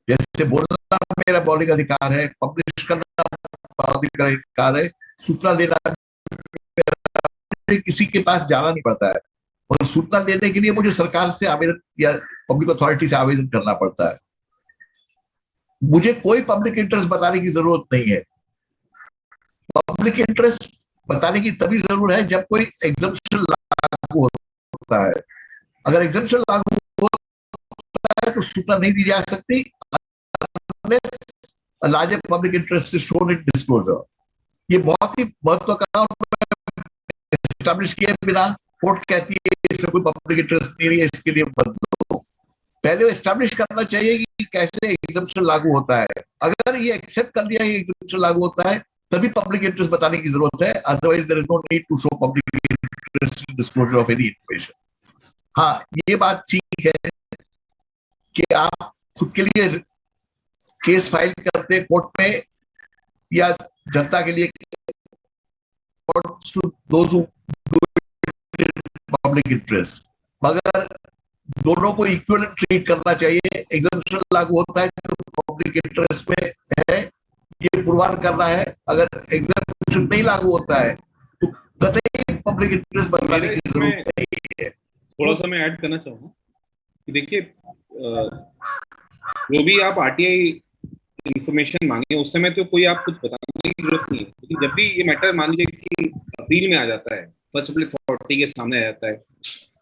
जैसे बोलना मेरा मौलिक अधिकार है, पब्लिश करना मौलिक अधिकार है, सूचना लेना, किसी के पास जाना नहीं पड़ता है। और सूचना लेने के लिए मुझे सरकार से आवेदन या पब्लिक अथॉरिटी से आवेदन करना पड़ता है। मुझे कोई पब्लिक इंटरेस्ट बताने की जरूरत नहीं है। पब्लिक इंटरेस्ट बताने की तभी जरूरत है जब कोई एग्जम्पशन लागू होता है। अगर एग्जम्पशन लागू होता है तो सूचना नहीं दी जा सकती larger public interest is shown in disclosure. ये बहुत ही महत्व का एस्टैब्लिश किए बिना कोर्ट कहती है इसमें कोई पब्लिक इंटरेस्ट नहीं है, इसके लिए मत दो। पहले एस्टैब्लिश करना चाहिए कि कैसे एग्जम्पशन लागू होता है। अगर ये एक्सेप्ट कर लिया एग्जम्पशन लागू होता है तभी पब्लिक इंटरेस्ट बताने की जरूरत है, otherwise there is no need to show public interest in disclosure of any information. हाँ, ये बात ठीक है कि आप खुद के लिए केस फाइल करते हैं कोर्ट में या जनता के लिए पब्लिक इंटरेस्ट, मगर दोनों को इक्वल ट्रीट करना चाहिए। एग्जम्पशन लागू होता है तो पब्लिक इंटरेस्ट में है, ये पुरवार करना है। अगर एग्जम्पशन नहीं लागू होता है तो कतई पब्लिक इंटरेस्ट बताने की जरूरत नहीं है। थोड़ा सा मैं ऐड करना चाहूंगा कि देखिए, जो भी आप आरटीआई इंफॉर्मेशन मांगे उस समय तो कोई आप कुछ बताने की जरूरत नहीं है, लेकिन जब भी ये मैटर मान लीजिए कि अपील में आ जाता है, फर्स्ट अपील अथॉरिटी के सामने आ जाता है,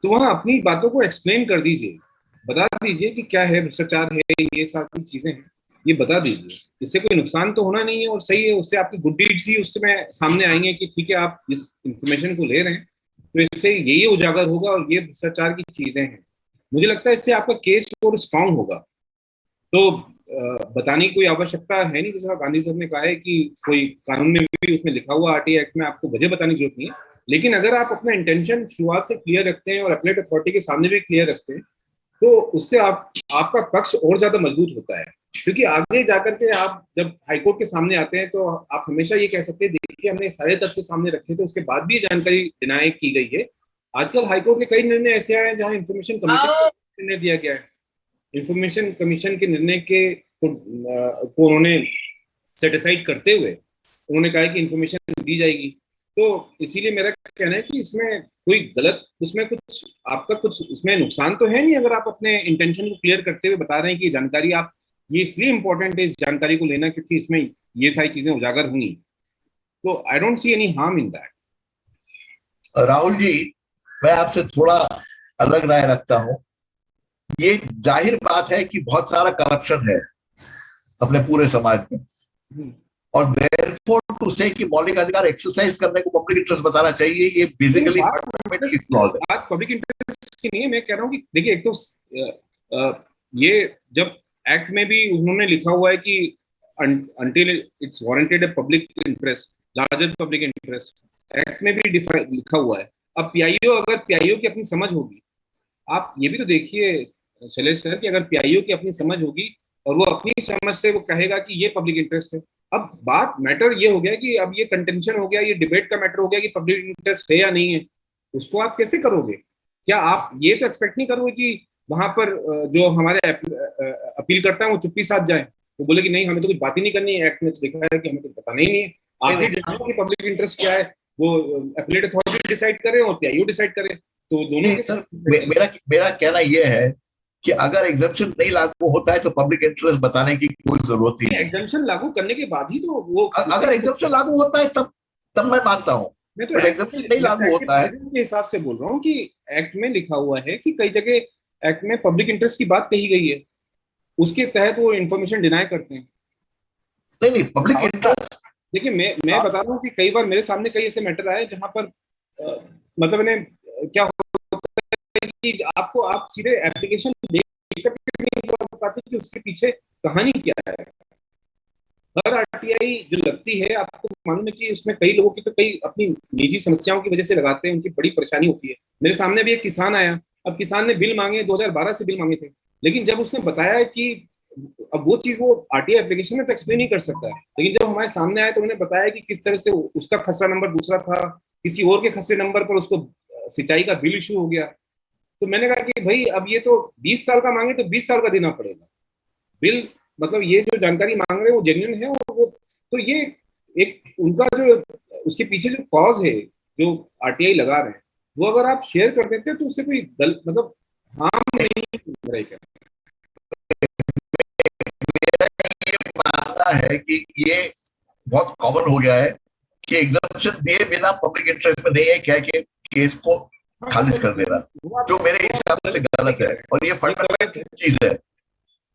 तो वहाँ अपनी बातों को एक्सप्लेन कर दीजिए, बता दीजिए कि क्या है, भ्रष्टाचार है, ये सारी चीजें हैं, ये बता दीजिए। इससे कोई नुकसान तो होना नहीं है और सही है, उससे आपकी गुड डीड्स ही उस समय सामने आएंगे कि ठीक है आप इस इंफॉर्मेशन को ले रहे हैं तो इससे यही उजागर होगा और ये भ्रष्टाचार की चीजें हैं। मुझे लगता है इससे आपका केस और स्ट्रांग होगा। तो बताने की कोई आवश्यकता है नहीं, जैसा गांधी साहब ने कहा है कि कोई कानून में भी उसमें लिखा हुआ आरटीआई एक्ट में आपको वजह बताने की जरूरत नहीं है, लेकिन अगर आप अपना इंटेंशन शुरुआत से क्लियर रखते हैं और अपीलेट अथॉरिटी के सामने भी क्लियर रखते हैं तो उससे आपका पक्ष और ज्यादा मजबूत होता है। क्योंकि आगे जाकर के आप जब हाईकोर्ट के सामने आते हैं तो आप हमेशा ये कह सकते हैं देखिए हमने सारे तथ्य सामने रखे थे, उसके बाद भी ये जानकारी डिनाई की गई है। आजकल हाईकोर्ट के कई निर्णय ऐसे आए हैं जहाँ इन्फॉर्मेशन कमीशन को निर्णय दिया गया है, इंफॉर्मेशन कमीशन के निर्णय को उन्होंने सेटिसाइड करते हुए उन्होंने कहा कि इंफॉर्मेशन दी जाएगी। तो इसीलिए मेरा कहना है कि इसमें कोई गलत, उसमें कुछ आपका कुछ इसमें नुकसान तो है नहीं अगर आप अपने इंटेंशन को क्लियर करते हुए बता रहे हैं कि जानकारी आप, ये इसलिए इंपॉर्टेंट है इस जानकारी को लेना क्योंकि इसमें ये सारी चीजें उजागर होंगी। तो I don't see any harm in that. Rahul ji, मैं आपसे थोड़ा अलग राय रखता हूं। ये जाहिर बात है कि बहुत सारा करप्शन है अपने पूरे समाज में, और देयरफॉर टू से कि मौलिक अधिकार एक्सरसाइज करने को पब्लिक इंटरेस्ट बताना चाहिए, ये बेसिकली फंडामेंटली फ्लॉड है। बात पब्लिक इंटरेस्ट की नहीं है, मैं कह रहा हूं कि देखिए एक तो ये जब एक्ट में भी उन्होंने लिखा हुआ है कि until it's warranted a public interest, larger public interest, act में भी लिखा हुआ है। अब पीआईओ, अगर पीआईओ की अपनी समझ होगी, आप ये भी तो देखिए शैलेश सर कि अगर पीआईओ की अपनी समझ होगी और वो अपनी समझ से वो कहेगा कि ये पब्लिक इंटरेस्ट है। अब बात मैटर ये हो गया कि अब ये कंटेंशन हो गया, ये डिबेट का मैटर हो गया कि पब्लिक इंटरेस्ट है या नहीं है, उसको आप कैसे करोगे? क्या आप ये तो एक्सपेक्ट नहीं करोगे कि वहां पर जो हमारे अपील करता है वो चुप्पी साध जाए, वो बोले कि नहीं हमें तो कुछ बात ही नहीं करनी है, एक्ट में तो लिखा है कि हमें कुछ बताना ही नहीं है। आप ये जानो कि पब्लिक इंटरेस्ट क्या है, वो अपीलेट अथॉरिटी डिसाइड करे और पीआईओ डिसाइड करे, तो दोनों के सर मेरा कहना यह है कि अगर एग्जम्पशन नहीं लागू होता है तो पब्लिक इंटरेस्ट बताने की कोई जरूरत ही नहीं। एग्जम्पशन लागू करने के बाद ही तो वो, अगर एग्जम्पशन लागू होता है तब मैं मानता हूँ, मैं तो एग्जम्पशन नहीं लागू होता है के हिसाब से बोल रहा हूँ कि एक्ट में लिखा हुआ है कि कई जगह एक्ट में पब्लिक इंटरेस्ट की बात कही गई है, उसके तहत वो इन्फॉर्मेशन डिनाई करते हैं। नहीं पब्लिक इंटरेस्ट, देखिए मैं बता रहा हूँ कि कई बार मेरे सामने कई ऐसे मैटर आए जहां पर मतलब इन्हें क्या होता है कि आपको आप सीधे एप्लीकेशन देख करके नहीं समझ पाते कि उसके पीछे कहानी क्या है। हर आरटीआई जो लगती है आपको मालूम है कि उसमें कई लोगों की तो कई अपनी निजी समस्याओं की वजह से लगाते हैं, उनकी बड़ी परेशानी होती है। मेरे सामने भी एक किसान आया, अब किसान ने बिल मांगे, 2012 से बिल मांगे थे, लेकिन जब उसने बताया कि अब वो चीज वो आरटीआई एप्लीकेशन में तो एक्सप्लेन नहीं कर सकता है, लेकिन जब हमारे सामने आया तो उन्होंने बताया कि किस तरह से उसका खसरा नंबर दूसरा था, किसी और के खसरे नंबर पर उसको सिंचाई का बिल इशू हो गया। तो मैंने कहा कि भाई अब ये तो 20 साल का मांगे तो 20 साल का देना पड़ेगा बिल, मतलब ये जो जानकारी मांग रहे हैं वो जेन्युइन है, और वो तो ये एक उनका जो उसके पीछे जो कॉज है जो आरटीआई लगा रहे हैं, वो अगर आप शेयर कर देते हैं तो उससे कोई मतलब हार्म नहीं हो रहा है। ये मानना है कि ये बहुत कॉमन हो गया है कि एग्जामिनेशन दिए बिना पब्लिक इंटरेस्ट में नहीं है क्या कि केस को खारिज कर देना, जो मेरे हिसाब से गलत है और ये फंडामेंटल चीज है।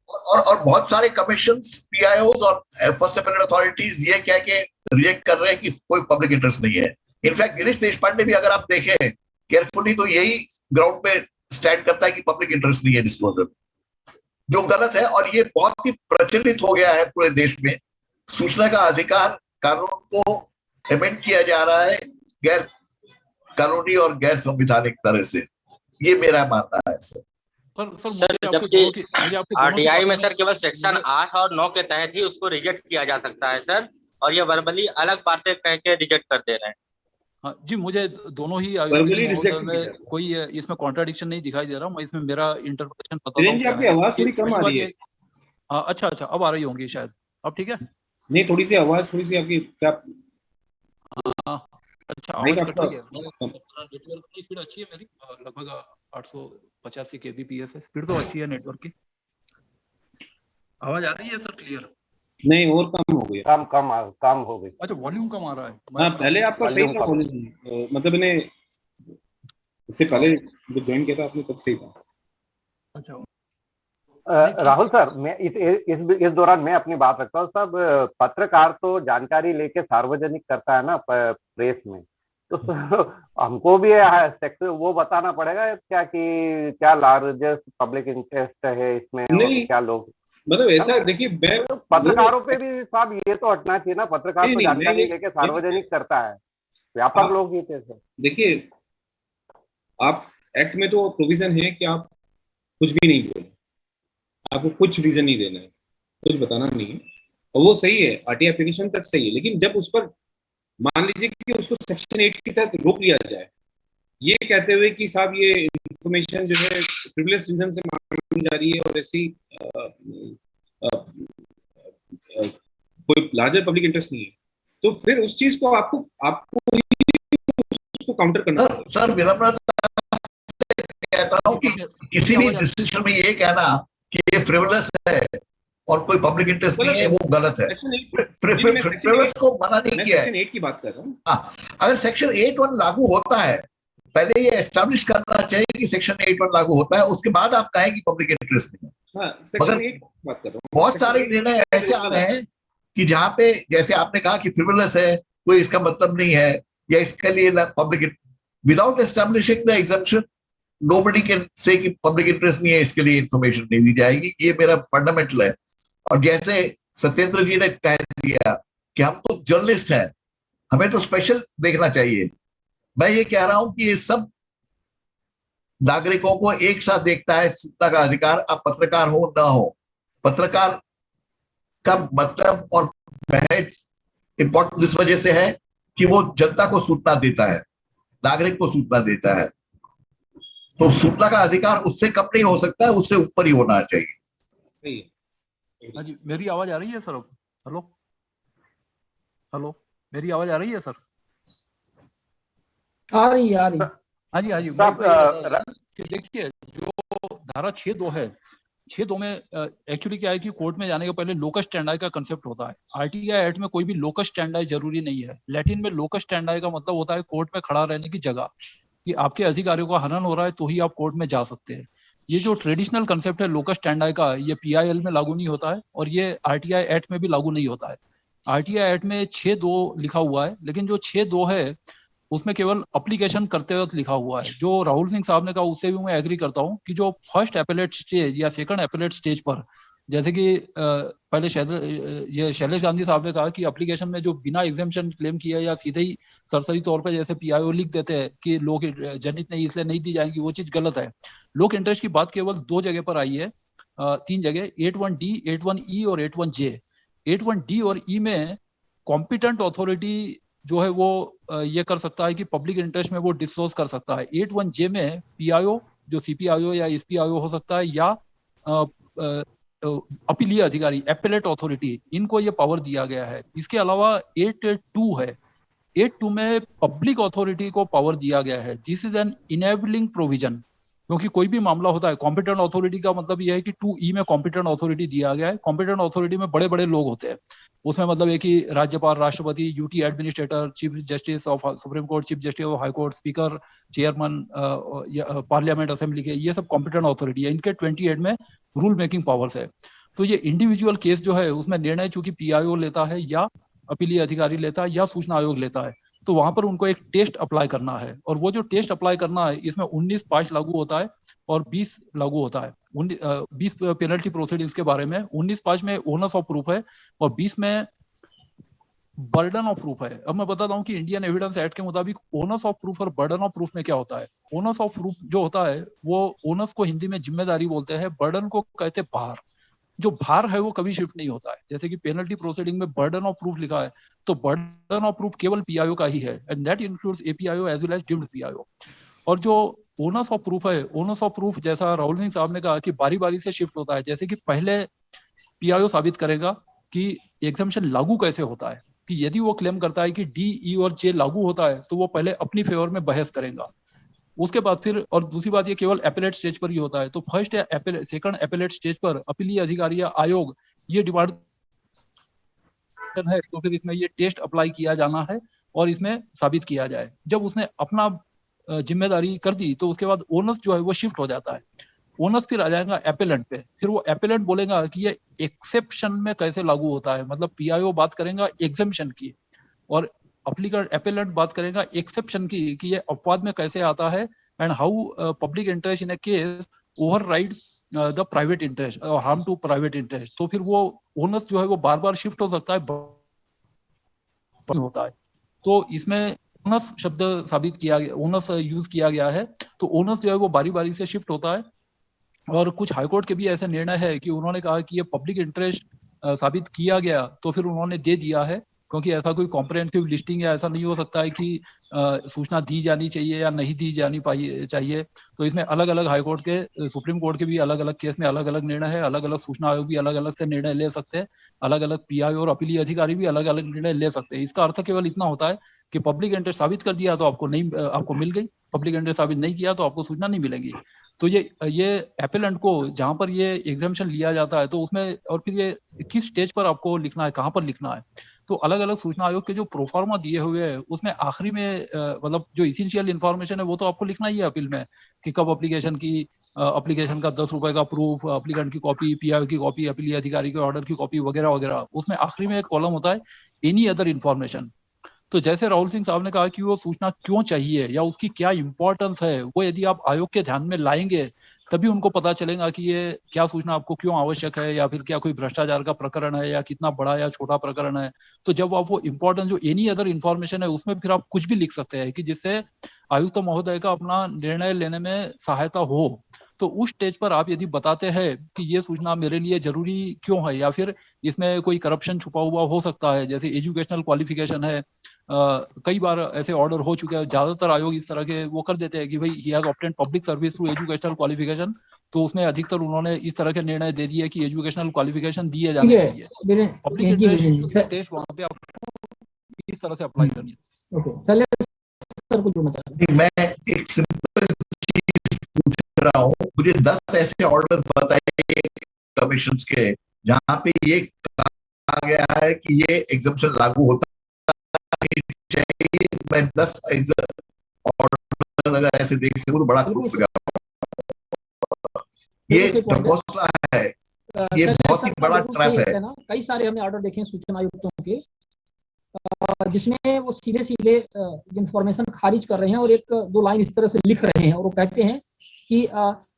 और बहुत सारे कमीशंस, पीआईओज और फर्स्ट अपेलेट अथॉरिटीज ये कह के रिजेक्ट कर रहे हैं कि कोई पब्लिक इंटरेस्ट नहीं है। इनफैक्ट गिरीश देशपांडे भी अगर आप देखें केयरफुली तो यही ग्राउंड पे स्टैंड करता है कि पब्लिक इंटरेस्ट नहीं है डिस्क्लोजर, जो गलत है। और ये बहुत ही प्रचलित हो गया है पूरे देश में। सूचना का अधिकार कानून को अमेंड किया जा रहा है गैर कानूनी और गैर संवैधानिक तरह से, ये मेरा मानना है सर। सर जबकि आरटीआई में सर केवल सेक्शन 8 और 9 के तहत ही उसको रिजेक्ट किया जा सकता है सर, और ये वर्बली अलग बातें कह के रिजेक्ट कर दे रहे हैं। हाँ जी, मुझे दोनों ही में कोई इसमें कॉन्ट्राडिक्शन नहीं दिखाई दे रहा। मैं इसमें मेरा इंटरप्रिटेशन पता है। आपकी आवाज थोड़ी कम आ रही है। अच्छा अब आ रही होंगी शायद, अब ठीक है? नहीं, थोड़ी सी आवाज थोड़ी सी आपकी क्या अच्छा आवाज कट रही है। नेटवर्क की स्पीड अच्छी है मेरी, लगभग 885 kbps है, स्पीड तो अच्छी है नेटवर्क की। आवाज आ रही है सर क्लियर? नहीं, और कम हो गई। कम हो गई। अच्छा, वॉल्यूम कम आ रहा है। हाँ, पहले आपका सही था वॉल्यूम, मतलब इन्हें इससे पहले जब ज्वाइन किया था आपने तब सही था। अच्छा राहुल सर, मैं इस दौरान मैं अपनी बात रखता हूँ। सब पत्रकार तो जानकारी लेके सार्वजनिक करता है ना प्रेस में, तो हमको भी वो बताना पड़ेगा क्या कि क्या लार्जेस्ट पब्लिक इंटरेस्ट है इसमें, और क्या लोग मतलब ऐसा देखिए, पत्रकारों पे भी साहब ये तो हटना चाहिए ना। पत्रकार तो जानकारी लेके सार्वजनिक करता है, व्यापक लोग ही थे सर। देखिए, आप एक्ट में तो प्रोविजन है कि आप कुछ भी नहीं बोले, आपको कुछ रीजन नहीं देना है, कुछ बताना नहीं है, और वो सही है, आरटीआई एप्लीकेशन तक सही है। लेकिन जब उस पर मान लीजिए कि उसको सेक्शन 8 के तहत रोक लिया जाए, ये कहते हुए कि साहब ये इंफॉर्मेशन जो है प्रिविलेज रीजन से मांगी जा रही है और ऐसी कोई लार्जर पब्लिक इंटरेस्ट नहीं है, तो फिर उस चीज को आपको उसको काउंटर करना। सर विनम्रता कहता हूं कि किसी भी डिसीजन में ये कहना कि ये फ्रिवलस है और कोई पब्लिक इंटरेस्ट नहीं है, वो गलत है। फ्रिवलस को मना नहीं किया है। सेक्शन 8 की बात कर रहा हूं। अगर सेक्शन 8(1) लागू होता है, पहले ये एस्टैब्लिश करना चाहिए कि सेक्शन 8(1) लागू होता है, उसके बाद आप कहें कि पब्लिक इंटरेस्ट नहीं है। मगर बहुत सारे निर्णय ऐसे आ रहे हैं कि जहां पे जैसे आपने कहा कि फ्रिवलस है, कोई इसका मतलब नहीं है, या इसके लिए public without establishing the exemption nobody can say कि पब्लिक इंटरेस्ट नहीं है, इसके लिए इंफॉर्मेशन नहीं दी जाएगी। ये मेरा फंडामेंटल है। और जैसे सत्येंद्र जी ने कह दिया कि हम तो जर्नलिस्ट हैं, हमें तो स्पेशल देखना चाहिए। मैं ये कह रहा हूं कि ये सब नागरिकों को एक साथ देखता है सूचना का अधिकार, आप पत्रकार हो ना हो। पत्रकार का मतलब और महज इंपॉर्टेंस इस वजह से है कि वो जनता को सूचना देता है, नागरिक को सूचना देता है। तो सूचना का अधिकार उससे कम नहीं हो सकता है, उससे ऊपर ही होना चाहिए। हाँ जी, मेरी आवाज आ रही है सर? हेलो, मेरी आवाज आ रही है सर? आ रही है। हाँ जी देखिए, जो धारा 6(2) है, 6(2) में एक्चुअली क्या है कि कोर्ट में जाने के पहले लोकस स्टैंडाई का कंसेप्ट होता है। आरटीआई एक्ट में कोई भी लोकस स्टैंडाई जरूरी नहीं है। लैटिन में लोकस स्टैंडाई का मतलब होता है कोर्ट में खड़ा रहने की जगह, कि आपके अधिकारियों का हनन हो रहा है तो ही आप कोर्ट में जा सकते हैं। ये जो ट्रेडिशनल कंसेप्ट है लोकस स्टैंडाई का, ये पीआईएल में लागू नहीं होता है और ये आरटीआई एक्ट में भी लागू नहीं होता है। आरटीआई एक्ट में 6(2) लिखा हुआ है, लेकिन जो 6(2) है उसमें केवल अप्लीकेशन करते वक्त लिखा हुआ है। जो राहुल सिंह साहब ने कहा उससे भी मैं एग्री करता हूं कि जो फर्स्ट एपेलेट स्टेज या सेकंड एपेलेट स्टेज पर, जैसे कि पहले शैलेश गांधी साहब ने कहा कि एप्लीकेशन में जो बिना एग्जेम्पशन क्लेम किया या सीधे ही सरसरी तौर पर जैसे पीआईओ लिख देते हैं कि लोक जनहित नहीं इसलिए नहीं दी जाएंगी, वो चीज गलत है। लोक इंटरेस्ट की बात केवल 2 जगह पर आई है, 3 जगह, 8(1)D, 8(1)E और 8(1)J। 8(1)D और E में कॉम्पिटेंट अथॉरिटी जो है वो ये कर सकता है कि पब्लिक इंटरेस्ट में वो डिस्क्लोज कर सकता है। 8(1)J में पीआईओ जो सीपीआईओ या एसपीआईओ हो सकता है, या अपीलीय अधिकारी, एपेलेट अथॉरिटी, इनको ये पावर दिया गया है। इसके अलावा 8.2 है, 8.2 में पब्लिक अथॉरिटी को पावर दिया गया है। This is an enabling provision, क्योंकि कोई भी मामला होता है, कॉम्पिटेंट अथॉरिटी का मतलब यह है कि 2E में कॉम्पिटेंट अथॉरिटी दिया गया है। कॉम्पिटेंट अथॉरिटी में बड़े बड़े लोग होते हैं, उसमें मतलब है कि राज्यपाल, राष्ट्रपति, UT administrator, chief justice of supreme court, chief justice of high court, speaker, chairman parliament assembly के, ये सब कॉम्पिटेंट अथॉरिटी है। इनके 28 में रूल मेकिंग पावर्स है। तो ये इंडिविजुअल केस जो है उसमें निर्णय चूंकि PIO लेता है या अपीलीय अधिकारी लेता है या सूचना आयोग लेता है, तो वहां पर उनको एक टेस्ट अप्लाई करना है, और वो जो टेस्ट अप्लाई करना है इसमें 19(5) लागू होता है और 20 लागू होता है। 20 पेनल्टी प्रोसीडिंग्स के बारे में, 19(5) में ओनर्स ऑफ प्रूफ है और 20 में बर्डन ऑफ प्रूफ है। अब मैं बताता हूँ कि इंडियन एविडेंस एक्ट के मुताबिक ओनर्स ऑफ प्रूफ और बर्डन ऑफ प्रूफ में क्या होता है। ओनर्स ऑफ प्रूफ जो होता है वो ओनर्स को हिंदी में जिम्मेदारी बोलते हैं, बर्डन को कहते हैं भार। जो भार है वो कभी शिफ्ट नहीं होता है। जैसे कि पेनल्टी प्रोसीडिंग में बर्डन ऑफ प्रूफ लिखा है, तो बर्डन ऑफ प्रूफ केवल PIO का ही है, and that includes APIO as well as deemed PIO। और जो ओनर्स ऑफ प्रूफ है, ओनर्स ऑफ प्रूफ जैसा राहुल सिंह साहब ने कहा कि बारी बारी से शिफ्ट होता है। जैसे कि पहले PIO साबित करेगा कि एग्जम्पशन लागू कैसे होता है, कि यदि वो क्लेम करता है कि D, E और J लागू होता है तो वो पहले अपनी फेवर में बहस करेगा। उसके बाद फिर, और दूसरी बात ये केवल एपेलेट स्टेज पर ही होता है, तो फर्स्ट या सेकंड एपेलेट स्टेज पर अपीलीय अधिकारी या आयोग ये डिमांड है, तो फिर इसमें ये टेस्ट अप्लाई किया जाना है और इसमें साबित किया जाए। जब उसने अपना जिम्मेदारी कर दी तो उसके बाद ओनर्स जो है वो शिफ्ट हो जाता है। ओनर्स फिर आ जाएगा एपेलेंट पे, फिर वो एपेलेंट बोलेगा कि ये एक्सेप्शन में कैसे लागू होता है, मतलब PIO बात करेगा एग्जेम्पशन की और अप्लीकेंट एपेलेंट बात करेगा एक्सेप्शन की, कि ये अपवाद में कैसे आता है, and how public interest in A case overrides the private interest और हार्म टू प्राइवेट इंटरेस्ट। तो फिर वो ओनर्स जो है वो बार बार शिफ्ट हो सकता है, होता है। तो इसमें ओनर्स शब्द साबित किया गया, ओनर्स यूज किया गया है, तो ओनर्स जो है वो बारी बारी से शिफ्ट होता है। और कुछ हाईकोर्ट के भी ऐसे निर्णय है कि उन्होंने कहा कि ये पब्लिक इंटरेस्ट साबित किया गया तो फिर उन्होंने दे दिया है, क्योंकि ऐसा कोई कॉम्प्रिहेंसिव लिस्टिंग या ऐसा नहीं हो सकता है कि सूचना दी जानी चाहिए या नहीं दी जानी चाहिए। तो इसमें अलग अलग हाईकोर्ट के, सुप्रीम कोर्ट के भी अलग अलग केस में अलग अलग निर्णय है, अलग अलग सूचना आयोग भी अलग अलग से निर्णय ले सकते हैं, अलग अलग PIO और अपीलीय अधिकारी भी अलग अलग निर्णय ले सकते हैं। इसका अर्थ केवल इतना होता है कि पब्लिक इंटरेस्ट साबित कर दिया तो आपको नहीं, आपको मिल गई, पब्लिक इंटरेस्ट साबित नहीं किया तो आपको सूचना नहीं मिलेगी। तो ये एपेलेंट को जहां पर ये एग्जामिशन लिया जाता है तो उसमें, और फिर ये किस स्टेज पर आपको लिखना है, कहां पर लिखना है, तो अलग अलग सूचना आयोग के जो प्रोफार्मा दिए हुए हैं उसमें आखिरी में मतलब जो इसेंशियल इन्फॉर्मेशन है वो तो आपको लिखना ही है अपील में, कि कब एप्लीकेशन की, एप्लीकेशन का 10 रुपए का प्रूफ, एप्लीकेंट की कॉपी, PIO की कॉपी, अपीलीय अधिकारी के ऑर्डर की कॉपी वगैरह वगैरह। उसमें आखिरी में एक कॉलम होता है एनी अदर इन्फॉर्मेशन। तो जैसे राहुल सिंह साहब ने कहा कि वो सूचना क्यों चाहिए या उसकी क्या इंपॉर्टेंस है, वो यदि आप आयोग के ध्यान में लाएंगे तभी उनको पता चलेगा कि ये क्या सूचना आपको क्यों आवश्यक है, या फिर क्या कोई भ्रष्टाचार का प्रकरण है या कितना बड़ा या छोटा प्रकरण है। तो जब आप वो इंपॉर्टेंट जो एनी अदर इन्फॉर्मेशन है उसमें फिर आप कुछ भी लिख सकते हैं कि जिससे आयुक्त महोदय का अपना निर्णय लेने में सहायता हो। तो उस स्टेज पर आप यदि बताते हैं कि ये सूचना मेरे लिए जरूरी क्यों है, या फिर इसमें कोई करप्शन छुपा हुआ हो सकता है, जैसे एजुकेशनल क्वालिफिकेशन है, कई बार ऐसे ऑर्डर हो चुके हैं, ज्यादातर आयोग इस तरह के वो कर देते हैं कि भाई he has obtained public service through educational qualification, तो उसमें अधिकतर उन्होंने इस तरह के निर्णय दे दिए कि एजुकेशनल क्वालिफिकेशन दिए जाने चाहिए। पब्लिक इंटरेस्ट टेस्ट वहां पे आपको इस तरह से अप्लाई करनी है। ओके सर, कुछ जोड़ना चाहते हैं? मैं एक सिंपल चीज पूछ रहा हूँ, मुझे 10 ऐसे ऑर्डर्स बताइए कमीशंस के जहां पे ये कहा गया है कि ये एग्जम्पशन लागू होता चाहिए। मैं 10 ऑर्डर अगर ऐसे देख सकूं तो बड़ा खुश हो जाऊंगा। ये ढकोसला है, ये बहुत ही बड़ा ट्रैप है ना। कई सारे हमने ऑर्डर देखे हैं सूचना आयुक्तों के जिसमें वो सीधे सीधे इंफॉर्मेशन खारिज कर रहे हैं और एक दो लाइन इस तरह से लिख रहे हैं और वो कहते हैं कि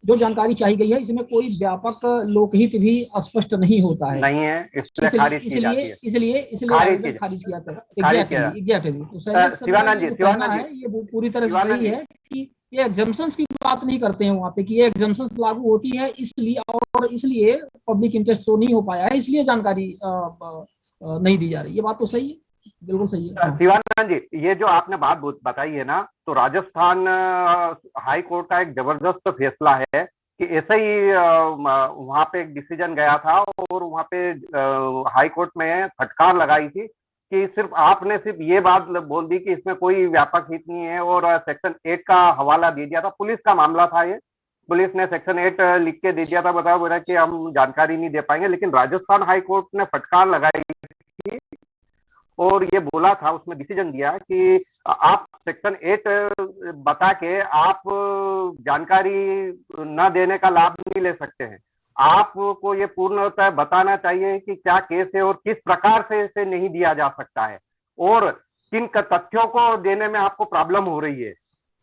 जो जानकारी चाहिए गई है इसमें कोई व्यापक लोकहित भी स्पष्ट नहीं होता है, नहीं है, इसलिए खारिज की जाती है, इसलिए खारिज किया था। एग्जैक्टली तो कहना है ये पूरी तरह से सही है कि ये एग्जम्पशंस की बात नहीं करते हैं वहाँ पे कि ये एग्जम्पशंस लागू होती है इसलिए पब्लिक इंटरेस्ट शो नहीं हो पाया है, इसलिए जानकारी नहीं दी जा रही। ये बात तो सही है, बिल्कुल सही है। शिवानंद जी, ये जो आपने बात बताई है ना, तो राजस्थान हाई कोर्ट का एक जबरदस्त फैसला है ऐसा ही वहां पे एक डिसीजन गया था और वहां पे हाई कोर्ट में फटकार लगाई थी कि आपने सिर्फ ये बात बोल दी कि इसमें कोई व्यापक हित नहीं है और सेक्शन 8 का हवाला दे दिया था। पुलिस का मामला था ये, पुलिस ने सेक्शन 8 लिख के दे दिया था, बोला कि हम जानकारी नहीं दे पाएंगे। लेकिन राजस्थान हाई कोर्ट ने फटकार लगाई थी और ये बोला था, उसमें डिसीजन दिया कि आप सेक्शन 8 बता के आप जानकारी न देने का लाभ नहीं ले सकते हैं। आपको ये पूर्णतः बताना चाहिए कि क्या केस है और किस प्रकार से इसे नहीं दिया जा सकता है और किन तथ्यों को देने में आपको प्रॉब्लम हो रही है।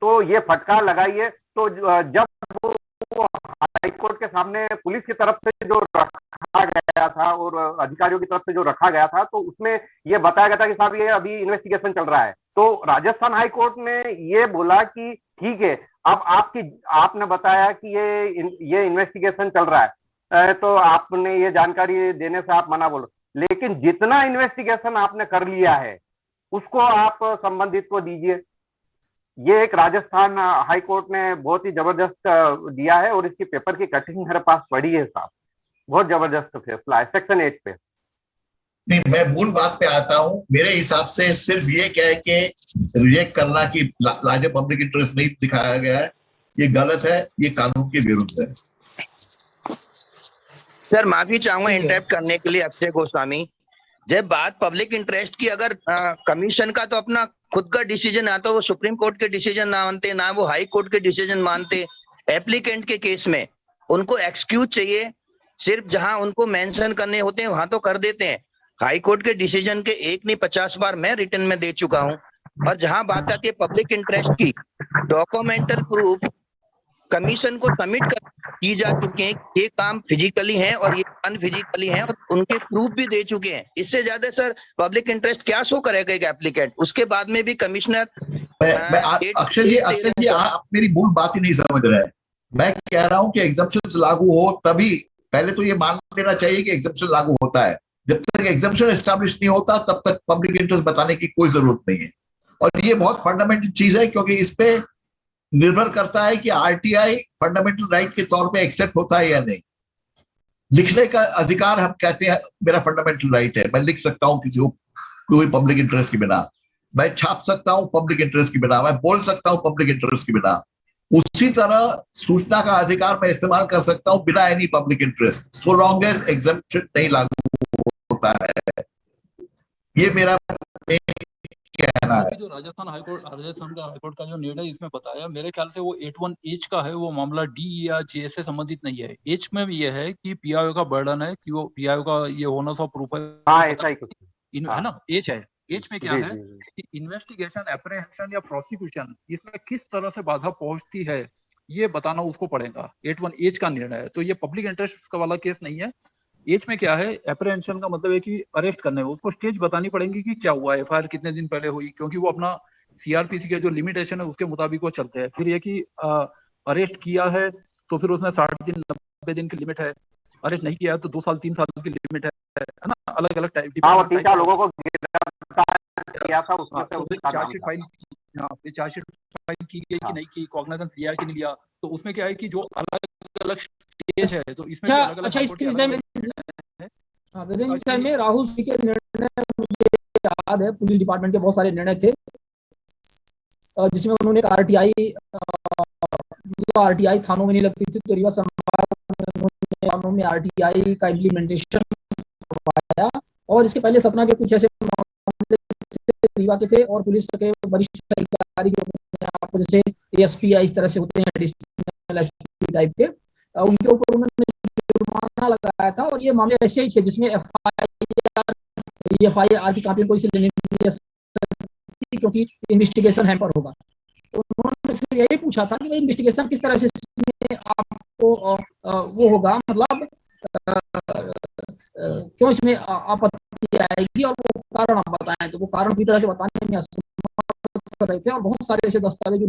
तो ये फटकार लगाइए। तो जब वो हाई कोर्ट के सामने पुलिस की तरफ से जो रखा गया था और अधिकारियों की तरफ से जो रखा गया था, तो उसमें ये बताया गया था कि साहब ये अभी इन्वेस्टिगेशन चल रहा है। तो राजस्थान हाई कोर्ट ने ये बोला कि ठीक है, अब आपने बताया कि ये इन्वेस्टिगेशन चल रहा है, तो आपने ये जानकारी देने से आप मना बोलो, लेकिन जितना इन्वेस्टिगेशन आपने कर लिया है उसको आप संबंधित को दीजिए। ये एक राजस्थान हाई कोर्ट ने बहुत ही जबरदस्त दिया है और इसकी पेपर की कटिंग मेरे पास पड़ी है साहब, बहुत जबरदस्त फैसला है सेक्शन 8 पे। नहीं, मैं मूल बात पे आता हूं। मेरे हिसाब से सिर्फ ये कह के रिजेक्ट करना कि लार्जर पब्लिक इंटरेस्ट नहीं दिखाया गया है, ये गलत है, ये कानून के विरुद्ध है। सर माफी चाहूंगा इंटरप्ट करने के लिए अक्षय गोस्वामी। जब बात पब्लिक इंटरेस्ट की, अगर कमीशन का तो अपना खुद का डिसीजन आता, वो सुप्रीम कोर्ट के डिसीजन ना मानते, ना वो हाई कोर्ट के डिसीजन मानते। एप्लीकेंट के केस में उनको एक्सक्यूज चाहिए, सिर्फ जहां उनको मेंशन करने होते हैं वहां तो कर देते हैं। हाई कोर्ट के डिसीजन के 1 नहीं 50 बार मैं रिटर्न में दे चुका हूं। और जहां बात आती है पब्लिक इंटरेस्ट की, डॉक्यूमेंटल प्रूफ कमीशन को सबमिट की जा चुके हैं, ये काम फिजिकली है और ये अनफिजिकली है और उनके प्रूफ भी दे चुके हैं। इससे ज्यादा सर पब्लिक इंटरेस्ट क्या शो करेगा एक एप्लीकेंट? उसके बाद में भी कमिश्नर अक्षय जी आप मेरी मूल बात ही नहीं समझ रहे हैं। मैं कह रहा हूं कि एग्जम्पशन लागू हो तभी, पहले तो ये मान लेना चाहिए कि एग्जम्पशन लागू होता है। जब तक एग्जम्पशन एस्टैब्लिश नहीं होता तब तक पब्लिक इंटरेस्ट बताने की कोई जरूरत नहीं है। और ये बहुत फंडामेंटल चीज है, क्योंकि इस पे निर्भर करता है कि आरटीआई फंडामेंटल राइट के तौर पे एक्सेप्ट होता है या नहीं। लिखने का अधिकार हम कहते हैं मेरा फंडामेंटल राइट है, मैं लिख सकता हूं किसी को कोई पब्लिक इंटरेस्ट की बिना, मैं छाप सकता हूं पब्लिक इंटरेस्ट की बिना, मैं बोल सकता हूं पब्लिक इंटरेस्ट की बिना। उसी तरह सूचना का अधिकार मैं इस्तेमाल कर सकता हूं बिना any public interest, so long as exemption नहीं लागू होता है। ये मेरा कहना है। जो राजस्थान का हाईकोर्ट का जो निर्णय इसमें बताया, मेरे ख्याल से वो 81H का है, वो मामला डी या जे से संबंधित नहीं है। एच में भी ये है कि पीआईओ का बर्डन है कि वो पीआईओ का ये होनर्स ऑफ प्रूफ है। हाँ ऐसा ही कुछ है ना, एच है। एच में क्या है कि इन्वेस्टिगेशन, एप्रीहेंशन या प्रोसिक्यूशन, इसमें किस तरह से बाधा पहुंचती है ये बताना उसको पड़ेगा। 81H का निर्णय है, तो ये पब्लिक इंटरेस्ट वाला केस नहीं है। एच में क्या है, एप्रीहेंशन का मतलब है कि अरेस्ट करने में उसको स्टेज बतानी पड़ेगी कि क्या हुआ, एफआईआर कितने दिन पहले हुई, क्योंकि वो अपना सीआरपीसी के जो लिमिटेशन है उसके मुताबिक वो चलते हैं। फिर ये कि अरेस्ट किया है तो फिर उसमें 60 दिन 90 दिन की लिमिट है, अरेस्ट नहीं किया है तो 2 साल 3 साल की लिमिट है ना, अलग अलग टाइप। 3-4 लोगों को किया था, उसमें से चार्जशीट फाइल की गई कि नहीं की, कॉग्निजेंस लिया कि नहीं लिया, तो उसमें क्या है कि जो अलग अलग स्टेज है, तो इसमें अच्छा इस विषय में राहुल जी के निर्णय मुझे याद है, पुलिस डिपार्टमेंट के बहुत सारे निर्णय थे जिसमें उन्होंने आरटीआई थानों में नहीं लगती थी, तो रीवा संभाग में आरटीआई का इम्प्लीमेंटेशन करवाया। और इसके पहले सपना के कुछ ऐसे मामले रीवा के थे और पुलिस के वरिष्ठ अधिकारी आपको जैसे एएसपी या इस तरह से होते हैं एडिशनल एसपी टाइप के, उनके ऊपर उन्होंने जुर्माना लगाया था। और ये मामले ऐसे ही थे जिसमें एफआईआर की कॉपी कोई से लेने क्योंकि इन्वेस्टिगेशन हैम्पर होगा। तो उन्होंने फिर यही पूछा था कि भाई इन्वेस्टिगेशन किस तरह से आपको वो होगा, मतलब क्यों इसमें आपत्ति आएगी और वो कारण आप बताएं। तो वो कारण पूरी तरह से बताने में असमर्थ कर रहे थे और बहुत सारे ऐसे दस्तावेज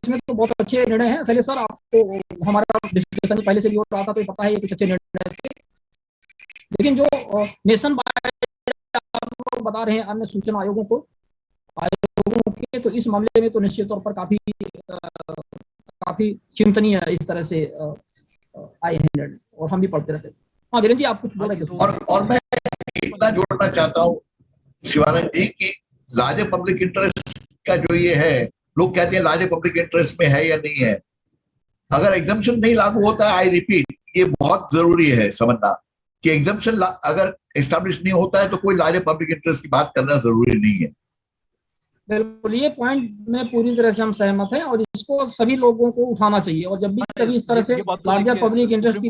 इसमें तो बहुत अच्छे निर्णय हैं। चलिए सर, आपको हमारा डिस्कशन पहले से भी हो रहा था तो पता है ये कुछ अच्छे निर्णय थे, लेकिन जो नेशन वाइड बता रहे हैं अन्य सूचना आयोगों के, तो इस मामले में तो निश्चित तौर पर काफी काफी चिंतनीय इस तरह से आए हैं लड़ने, और हम भी पढ़ते रहते हैं। हाँ धीरेन्द्र जी, आप कुछ बोल रहे थे। और मैं इतना जोड़ना चाहता हूँ शिवानंद जी की लार्जर पब्लिक इंटरेस्ट का जो ये है, लोग कहते हैं लार्जर पब्लिक इंटरेस्ट में है या नहीं है। अगर एग्जम्पशन नहीं लागू होता है, आई रिपीट, ये बहुत जरूरी है समझना कि एग्जम्पशन अगर एस्टैब्लिश नहीं होता है तो कोई लार्जर पब्लिक इंटरेस्ट की बात करना जरूरी नहीं है। बिल्कुल, ये पॉइंट में पूरी तरह से हम सहमत हैं, और इसको सभी लोगों को उठाना चाहिए। और जब भी कभी इस तरह से लार्जर पब्लिक इंटरेस्ट की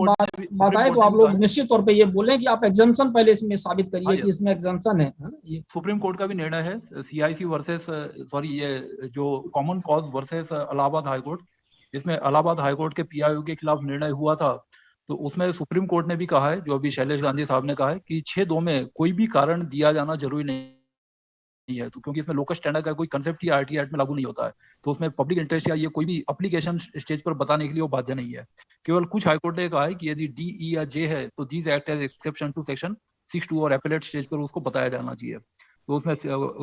बात आए तो आप लोग निश्चित तौर पे ये बोलें कि आप एग्जम्पशन पहले इसमें साबित करिए कि इसमें एग्जम्पशन है। ये सुप्रीम कोर्ट का भी निर्णय है, CIC वर्सेस ये जो common cause versus Allahabad high court, इसमें इलाहाबाद हाई कोर्ट के PIO के खिलाफ निर्णय हुआ था, तो उसमें सुप्रीम कोर्ट ने भी कहा है, जो अभी शैलेश गांधी साहब ने कहा है कि 6(2) में कोई भी कारण दिया जाना जरूरी नहीं है, तो क्योंकि इसमें लोकल स्टैंडर्ड का कोई कंसेप्ट ही RT एक्ट में लागू नहीं होता है, तो उसमें पब्लिक इंटरेस्ट या ये कोई भी एप्लीकेशन स्टेज पर बताने के लिए वो बाध्य नहीं है। केवल कुछ हाईकोर्ट ने कहा है कि यदि D, E या J है तो these act as exception to section 6(2) और एपेलेट स्टेज पर उसको बताया जाना चाहिए। तो उसमें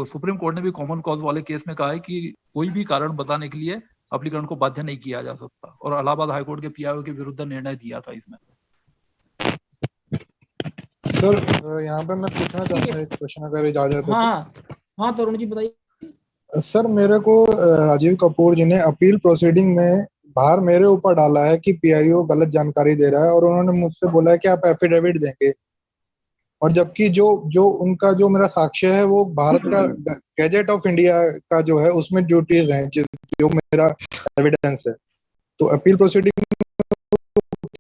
सुप्रीम कोर्ट ने भी कॉमन कॉज वाले केस में कहा है कि कोई भी कारण बताने के लिए एप्लीकेंट को बाध्य नहीं किया जा सकता, और इलाहाबाद हाईकोर्ट के PIO के विरुद्ध निर्णय दिया था इसमें। सर यहाँ पे मैं पूछना चाहता हूँ एक क्वेश्चन, अगर इजाजत है। हाँ तरुण जी बताइए। सर मेरे को राजीव कपूर जी ने अपील प्रोसीडिंग में बाहर मेरे ऊपर डाला है कि PIO गलत जानकारी दे रहा है, और उन्होंने मुझसे बोला है कि आप एफिडेविट देंगे, और जबकि जो उनका जो मेरा साक्ष्य है वो भारत का गैजेट ऑफ इंडिया का जो है उसमें ड्यूटीज हैं, जो मेरा एविडेंस है। तो अपील प्रोसीडिंग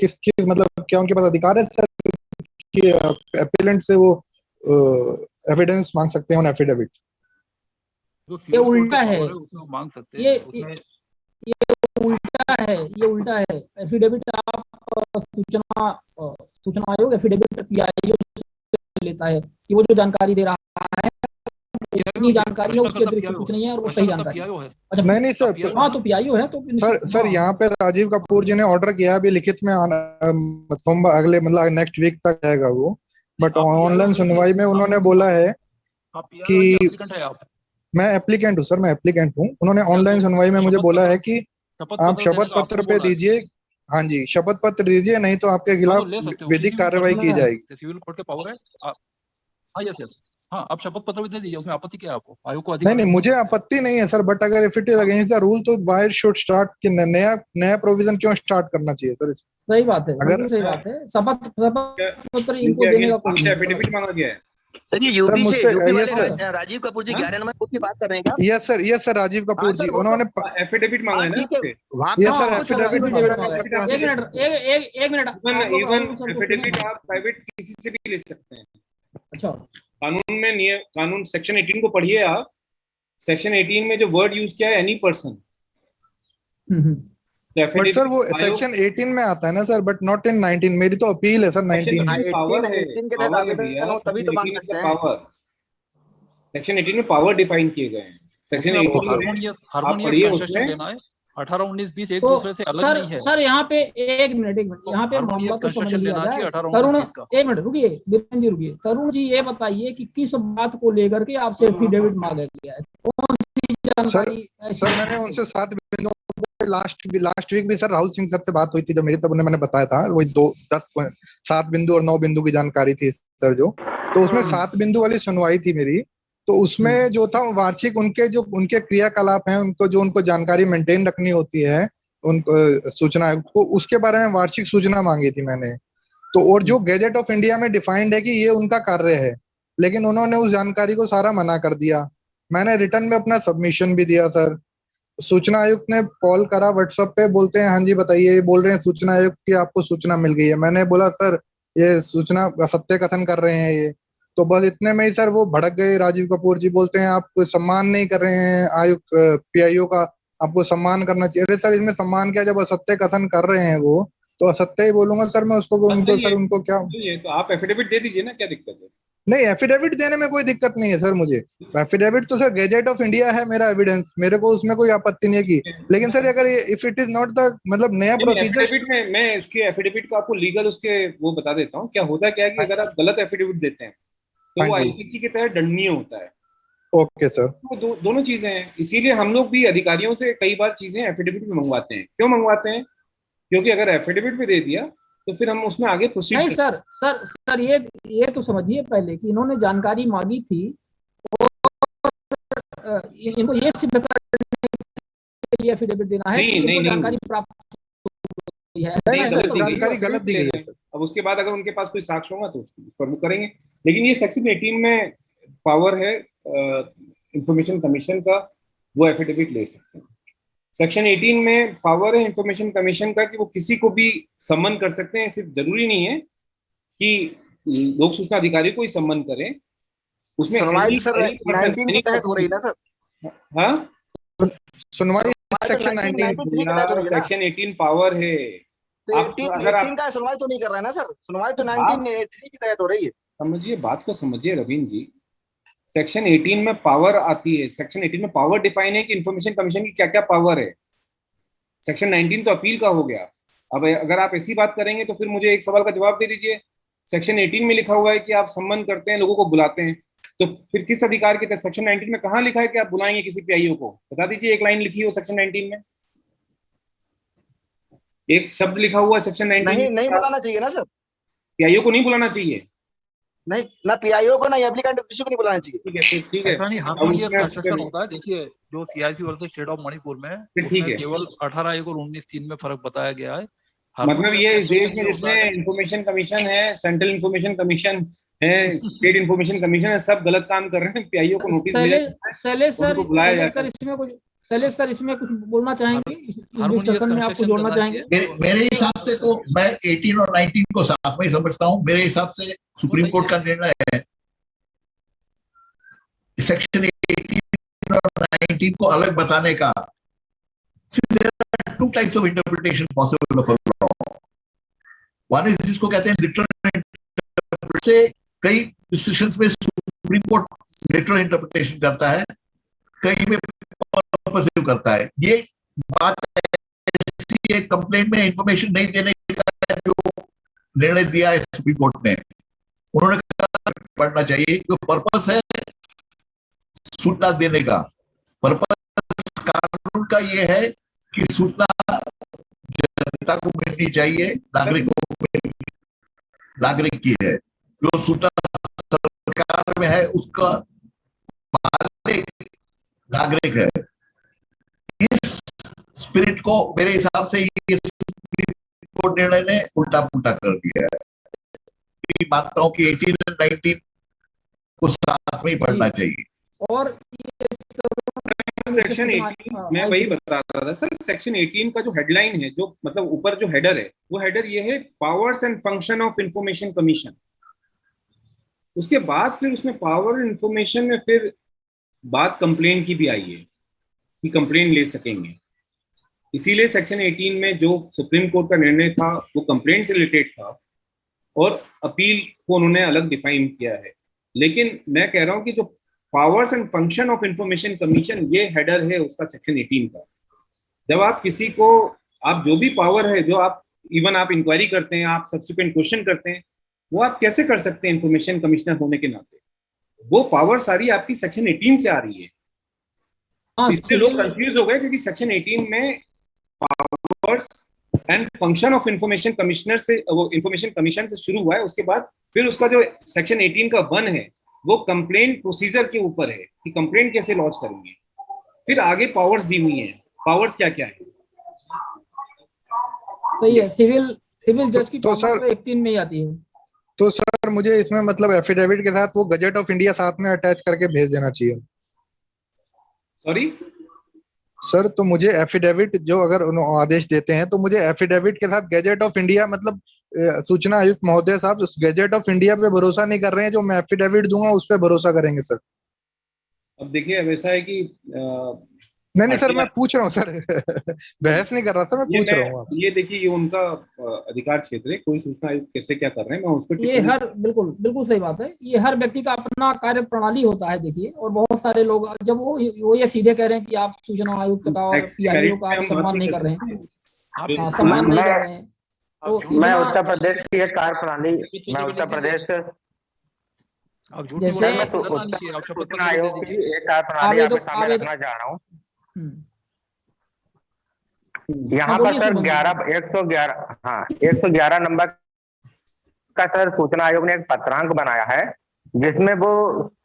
किस मतलब क्या उनके पास अधिकार है सर कि अपीलेंट से वो एविडेंस मांग सकते हैं ऑन एफिडेविट? ये उल्टा है, मांग सकते हैं। ये उल्टा है। एफिडेविट आप सूचना आयोग एफिडेविट PIO लेता है कि वो जो जानकारी दे रहा है इतनी जानकारी है, उसके अतिरिक्त कुछ नहीं है और वो सही जानकारी है। अच्छा नहीं सर, हाँ तो PIO है तो सर यहाँ पे राजीव कपूर जी ने ऑर्डर किया अभी लिखित में सोमवार अगले मतलब नेक्स्ट वीक तक जाएगा वो, बट ऑनलाइन सुनवाई में उन्होंने बोला है कि मैं एप्लीकेंट हूँ सर, मैं एप्लीकेंट हूँ। उन्होंने ऑनलाइन सुनवाई में मुझे बोला है कि आप शपथ पत्र पे दीजिए, हाँ जी शपथ पत्र दीजिए, नहीं तो आपके खिलाफ विधिक कार्रवाई की जाएगी। सिविल कोर्ट के पावर है। हाँ यस हाँ, आप शपथ पत्र भी दे दीजिए, उसमें आपत्ति क्या है आपको? आयोग को नहीं मुझे आपत्ति नहीं है सर, बट अगर if it is against the rule तो व्हाई शुड स्टार्ट कि नया प्रोविजन क्यों स्टार्ट करना चाहिए सर? सही बात है, अगर सही बात है। शपथ पत्र इनको देने का कोई एफिडेविट मांगा गया है सर। ये यूपी वाले राजीव कपूर जी 11 नंबर की बात कर रहे हैं क्या? यस सर राजीव कपूर जी उन्होंने एफिडेविट मांगा है ना आपसे? यस सर एफिडेविट एक मिनट इवन एफिडेविट आप प्राइवेट किसी से भी ले सकते हैं। अच्छा कानून सेक्शन 18 को पढ़िए आप। सेक्शन 18 में जो वर्ड यूज किया है एनी पर्सन, बट सर वो सेक्शन 18 में आता है ना सर, बट नॉट इन 19। मेरी तो अपील है सर 19 पावर है, के तहत आवेदन हो तभी तो मांग सकते हैं। सेक्शन 18 में पावर डिफाइन किए गए हैं। सेक्शन 18 18, 19, 20 एक दूसरे से अलग नहीं है सर। यहाँ पे एक मिनट यहाँ पे मामला तो समझ लिया जाए। तरुण एक मिनट रुकिए, बीरेंद्र जी रुकिए। तरुण जी ये बताइए कि किस बात को लेकर के आपसे एफिडेविट मांगा गया है, कौन सी जानकारी? सर मैंने उनसे 7 बिंदुओं पे लास्ट वीक भी सर राहुल सिंह सर से बात हुई थी जब मेरी, तब उन्हें मैंने बताया था वही 7 बिंदु और 9 बिंदु की जानकारी थी सर जो, तो उसमें 7 बिंदु वाली सुनवाई थी मेरी। तो उसमें जो था वार्षिक उनके क्रियाकलाप हैं, उनको जानकारी मेंटेन रखनी होती है उनको सूचना को, उसके बारे में वार्षिक सूचना मांगी थी मैंने। तो और जो गैजेट ऑफ इंडिया में डिफाइंड है कि ये उनका कार्य है, लेकिन उन्होंने उस जानकारी को सारा मना कर दिया। मैंने रिटर्न में अपना सबमिशन भी दिया सर। सूचना आयुक्त ने कॉल करा व्हाट्सएप पे, बोलते हैं हाँ जी बताइए, बोल रहे हैं सूचना आयुक्त की आपको सूचना मिल गई है। मैंने बोला सर ये सूचना सत्य कथन कर रहे हैं ये, तो बस इतने में ही सर वो भड़क गए राजीव कपूर जी। बोलते हैं आप सम्मान नहीं कर रहे हैं आयुक्त PIO का, आपको सम्मान करना चाहिए। अरे सर इसमें सम्मान क्या, जब असत्य कथन कर रहे हैं वो तो असत्य ही बोलूंगा सर मैं उसको। उनको क्या तो आप एफिडेविट दे दीजिए ना, क्या दिक्कत है? नहीं एफिडेविट देने में कोई दिक्कत नहीं है सर मुझे। एफिडेविट तो सर गैजेट ऑफ इंडिया है मेरा एविडेंस, मेरे को उसमें कोई आपत्ति नहीं की। लेकिन सर अगर if it is not the मतलब नया प्रोसीजर में मैं उसके एफिडेविट का आपको लीगल उसके वो बता देता हूँ। क्या होता है क्या है कि अगर आप गलत एफिडेविट देते हैं तो वो IPC के तहत दंडनीय होता है। Okay sir. तो दोनों चीजें हैं, इसीलिए हम लोग भी अधिकारियों से कई बार चीजें एफिडेविट में मंगवाते हैं। क्यों मंगवाते हैं? क्योंकि अगर एफिडेविट में दे दिया तो फिर हम उसमें आगे प्रोसीड नहीं सर ये तो समझिए पहले कि इन्होंने जानकारी मांगी थी और इनको ये सिद्ध करने के लिए एफिडेविट देना है कि इनको जानकारी प्राप्त हुई है। नहीं सर, जानकारी गलत दी गई है सर। अब उसके बाद अगर उनके पास कोई साक्ष्य होगा तो उस पर वो करेंगे। लेकिन ये सेक्शन 18 में पावर है इंफॉर्मेशन कमीशन का, वो एफिडेविट ले सकते हैं। सेक्शन 18 में पावर है इंफॉर्मेशन कमीशन का कि वो किसी को भी सम्मन कर सकते हैं। सिर्फ जरूरी नहीं है कि लोक सूचना अधिकारी को ही सम्मन करें, उसमें सुनवाई सर 19 के तहत हो रही है ना सर? हाँ, सुनवाई सेक्शन 19 सेक्शन 18 पावर है। तो 18 का सुनवाई तो नहीं कर रहा है ना सर? सुनवाई तो 19 के तहत हो रही है। समझिए, बात को समझिए रवीन जी। सेक्शन 18 में पावर आती है, सेक्शन 18 में पावर डिफाइन है कि इंफॉर्मेशन कमीशन की क्या क्या पावर है। सेक्शन 19 तो अपील का हो गया। अब अगर आप ऐसी बात करेंगे तो फिर मुझे एक सवाल का जवाब दे दीजिए। सेक्शन 18 में लिखा हुआ है कि आप सम्मन करते हैं, लोगों को बुलाते हैं, तो फिर किस अधिकार के तहत? सेक्शन 19 में कहाँ लिखा है कि आप बुलाएंगे किसी पीआईओ को? बता दीजिए, एक लाइन लिखी हो सेक्शन 19 में, एक शब्द लिखा हुआ है सेक्शन 19 नहीं बुलाना चाहिए ना सर? पीआईओ को नहीं बुलाना चाहिए? नहीं, ना पीआईओ को ना एप्लीकेंट किसी को नहीं बुलाना चाहिए। ठीक है, ठीक है। होता है। देखिए, जो CIC versus state of Manipur में ठीक है, केवल 18(1) और 19(3) में फर्क बताया गया है। मतलब ये इस देश में जितने इंफॉर्मेशन कमीशन है, सेंट्रल इंफॉर्मेशन कमीशन है, स्टेट इंफॉर्मेशन कमीशन है, सब गलत काम कर रहे हैं। पीआईओ को नोटिस शैलेश सर इसमें कुछ बोलना चाहेंगे? डिस्कशन में आपको जोड़ना चाहेंगे? मेरे हिसाब से तो मैं 18 और 19 को साथ में ही समझता हूं। मेरे हिसाब से सुप्रीम कोर्ट का निर्णय है सेक्शन 18 और 19 को अलग बताने का। There are two types of interpretation possible of a law. One is जिसको कहते हैं literal interpretation, से कई डिसीजंस में सुप्रीम कोर्ट लिटरल इंटरप्रिटेशन करता है, कई में पर्पसिव करता है। ये बात ऐसी एक कंप्लेंट में इंफॉर्मेशन नहीं देने का जो निर्णय दिया है सुप्रीम कोर्ट ने, उन्होंने कहा पढ़ना चाहिए। जो पर्पस है सूचना देने का, पर्पस कानून का ये है कि सूचना जनता को मिलनी चाहिए, नागरिक की है। जो सूचना सरकार में है उसका मालिक नागरिक है। इस स्पिरिट को मेरे हिसाब से ये सुप्रीम कोर्ट निर्णय ने उल्टा पुल्टा कर दिया है। मानता हूं कि 18 और 19 को साथ में ही पढ़ना चाहिए। और सेक्शन 18 मैं वही बता रहा था सर, सेक्शन 18 का जो हेडलाइन है, जो मतलब ऊपर जो हेडर है, वो हेडर ये है powers and function of information commission. उसके बाद फिर उसमें पावर इंफॉर्मेशन में फिर बात कंप्लेंट की भी आई है कि कंप्लेंट ले सकेंगे। इसीलिए सेक्शन 18 में जो सुप्रीम कोर्ट का निर्णय था वो कंप्लेंट से रिलेटेड था और अपील को उन्होंने अलग डिफाइन किया है। लेकिन मैं कह रहा हूं कि जो powers and function of information commission, ये हेडर है उसका सेक्शन 18 का। जब आप किसी को, आप जो भी पावर है, जो आप इवन आप इंक्वायरी करते हैं, आप सब्सिक्वेंट क्वेश्चन करते हैं, वो आप कैसे कर सकते हैं इंफॉर्मेशन कमिश्नर होने के नाते? वो पावर सारी आपकी सेक्शन 18 से आ रही है। इससे लोग कंफ्यूज हो गए क्योंकि सेक्शन 18 में powers and function of information commissioner से, वो इंफॉर्मेशन कमीशन से शुरू हुआ है। उसके बाद फिर उसका जो सेक्शन 18 का 1 है वो कंप्लेंट प्रोसीजर के ऊपर है कि कंप्लेंट कैसे लॉन्च करेंगे। फिर आगे पावर्स दी हुई हैं, पावर्स क्या क्या है। सही है, सिविल जज की तो सर 18 में ही आती है। तो सर मुझे इसमें मतलब एफिडेविट के साथ वो गजेट ऑफ इंडिया साथ में अटैच करके भेज देना चाहिए। सॉरी सर, तो मुझे एफिडेविट जो अगर आदेश देते हैं तो मुझे एफिडेविट के साथ गजेट ऑफ इंडिया, मतलब सूचना आयुक्त महोदय साहब उस गजेट ऑफ इंडिया पे भरोसा नहीं कर रहे हैं, जो मैं एफिडेविट दूंगा उस पे भरोसा करेंगे सर। अब देखिए, अब ऐसा है कि नहीं सर, मैं पूछ रहा हूँ सर बहस नहीं कर रहा सर, मैं पूछ रहा हूँ। ये देखिए, ये उनका अधिकार क्षेत्र है, कोई सूचना आयुक्त कैसे क्या कर रहे हैं, मैं उस पर ये हर बिल्कुल सही बात है। ये हर व्यक्ति का अपना कार्य प्रणाली होता है। देखिए, और बहुत सारे लोग जब वो ये सीधे कह रहे हैं कि आप सूचना आयुक्त का और पीआईओ का आप सम्मान नहीं कर रहे हैं, सम्मान नहीं कर रहे हैं, तो मैं उत्तर प्रदेश की एक कार्य प्रणाली, मैं उत्तर प्रदेश आप झूठ जैसे नहीं बोल रहे, तो गलत नहीं किया, आप शपथ सूचना पत्र दे आयोग दीजिए। की एक बात प्रणाली आवेदक आपके सामने आवेदक रखना चाह रहा हूँ। हाँ, यहाँ पर बोलिए सर शुभम जी। 111 हाँ 111 नंबर का सर सूचना आयोग ने एक पत्रांक बनाया है, जिसमें वो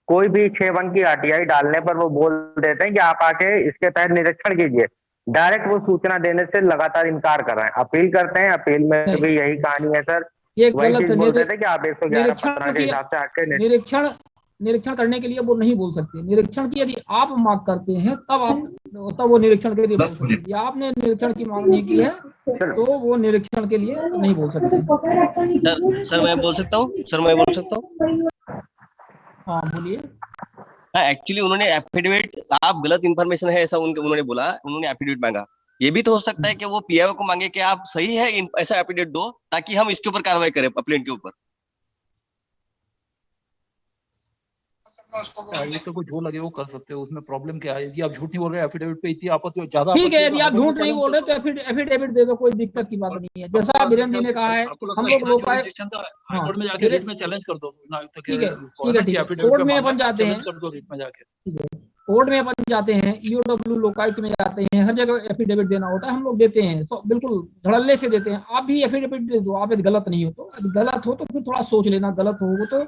कोई भी 6 अंक की आरटीआई डालने पर वो बोल देते हैं कि आप आके इसके तहत निरीक्षण कीजिए। डायरेक्ट वो सूचना देने से लगातार इनकार कर रहे हैं। अपील करते हैं, अपील में नहीं, भी यही कहानी है सर, ये वही गलत चीज है। बोलते थे कि आप 111 निरीक्षण पत्रांक के की हिसाब से आके निरीक्षण निरीक्षण करने के लिए वो नहीं बोल सकते। निरीक्षण की यदि आप मांग करते हैं तब वो निरीक्षण के लिए बोल 10 सकते हैं। मिनट यदि आपने निरीक्षण की मांग नहीं की है तो वो निरीक्षण के लिए नहीं बोल सकते। सर मैं बोल सकता हूँ, सर मैं बोल सकता हूँ। हाँ बोलिए। हाँ, एक्चुअली उन्होंने एफिडेविट, आप गलत इन्फॉर्मेशन है ऐसा उन्होंने बोला, उन्होंने एफिडेविट मांगा। ये भी तो हो सकता है कि वो पीआईओ को मांगे कि आप सही है ऐसा एफिडेविट दो, ताकि हम इसके ऊपर कार्रवाई करें अपलेंट के ऊपर। ये तो कोई जो लगे वो कर सकते हो, उसमें प्रॉब्लम क्या है? यदि आप झूठ नहीं बोल रहे, एफिडेविट पे इतनी आपत्ति ज्यादा ठीक है, यदि आप हाईकोर्ट में झूठ नहीं चैलेंज बोल रहे कर तो एफिडेविट दे दो, कोई दिक्कत की बात नहीं है। जैसा वीरेंद्र जी ने कहा है, हम लोग लोकायुक्त, हाँ हाईकोर्ट में जाके रिट में चैलेंज कर दो सूचना आयुक्त के ठीक है उसको, ठीक है ठीक है, एफिडेविट कोर्ट पे में मामला अपन जाते हैं, चैलेंज कर दो रिट में जाके। ठीक है, कोर्ट में अपन जाते हैं, ईओडब्ल्यू लोकायुक्त में जाते हैं, हर जगह एफिडेविट देना होता है, हम लोग देते हैं, बिल्कुल धड़ल्ले से देते हैं। आप भी एफिडेविट दे दो, आप यदि गलत नहीं हो तो। यदि गलत हो तो फिर थोड़ा सोच लेना, गलत हो तो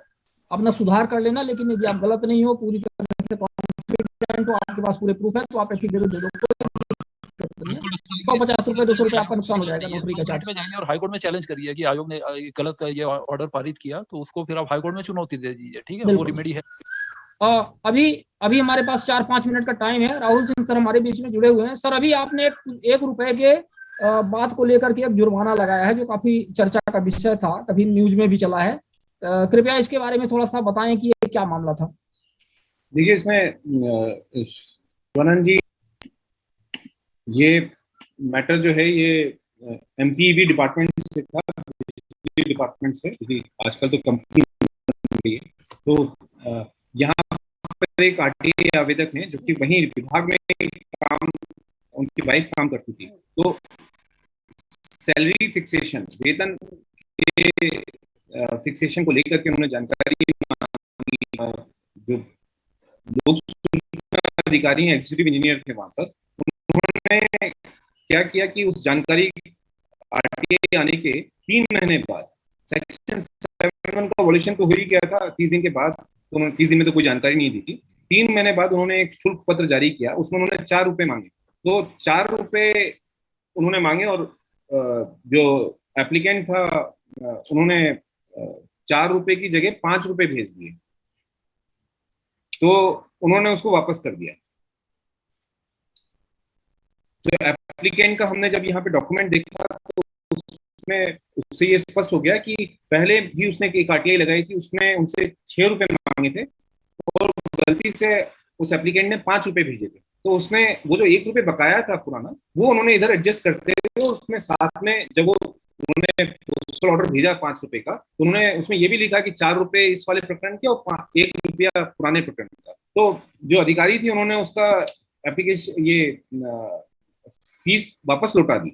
अपना सुधार कर लेना, लेकिन यदि आप गलत नहीं हो, पूरी तरह से कॉन्फिडेंट हो, आपके पास पूरे प्रूफ है, तो आप एफिडेविट दे दो। 150 रुपए 200 रुपए आपका नुकसान हो जाएगा नोटरी का चार्ज। में जाएंगे और हाईकोर्ट में चैलेंज करिए कि आयोग ने गलत ये ऑर्डर पारित किया, तो उसको फिर आप हाईकोर्ट में चुनौती दे दीजिए, ठीक है, वो रिमेडी है। अभी हमारे पास 4-5 मिनट का टाइम है। राहुल सिंह सर हमारे बीच में जुड़े हुए हैं। सर, अभी आपने 1 रुपए के बात को लेकर के एक जुर्माना लगाया है, जो काफी चर्चा का विषय था, कभी न्यूज में भी चला है। कृपया इसके बारे में थोड़ा सा बताएं कि ये क्या मामला था। देखिए, इसमें शिवानंद जी, ये मैटर जो है ये एमपीईबी डिपार्टमेंट से था, डिपार्टमेंट से, क्योंकि आजकल तो कंपनी बन गई है। तो यहाँ पर एक आरटीआई आवेदक है जो कि वहीं विभाग में काम, उनकी वाइफ काम करती थी। तो सैलरी फिक्सेशन, वेतन के फिक्सेशन को लेकर के उन्होंने जानकारी मांगी। जो लोक सूचना अधिकारी हैं, एग्जीक्यूटिव इंजीनियर थे वहां पर, उन्होंने क्या किया कि उस जानकारी आरटीआई आने के 3 महीने बाद, सेक्शन 7 का वॉल्यूशन तो हो ही गया था 30 दिन के बाद, तो उन्होंने 30 दिन में तो कोई जानकारी नहीं दी थी। 3 महीने बाद उन्होंने एक शुल्क पत्र जारी किया, उसमें उन्होंने 4 रुपए मांगे। तो 4 रुपए उन्होंने मांगे और जो एप्लीकेंट था उन्होंने 4 रुपए की जगह 5 रुपए भेज दिए, तो उन्होंने उसको वापस कर दिया। तो एप्लीकेंट का हमने जब यहाँ पे डॉक्यूमेंट देखा तो उसमें उससे ये स्पष्ट हो गया कि पहले भी उसने एक आरटीआई लगाई थी, उसमें उनसे 6 रुपए मांगे थे और गलती से उस एप्लीकेंट ने 5 रुपए भेजे थे। तो उसने वो जो 1 रुपए बकाया था पुराना, वो उन्होंने इधर एडजस्ट करते हुए उसमें साथ में जब वो उन्होंने पोस्टल ऑर्डर भेजा 5 रुपए का, तो उन्होंने उसमें ये भी लिखा कि 4 रुपए इस वाले प्रकरण के और 1 रुपया पुराने प्रकरण का। तो जो अधिकारी थी उन्होंने उसका एप्लीकेशन ये फीस वापस लौटा दी।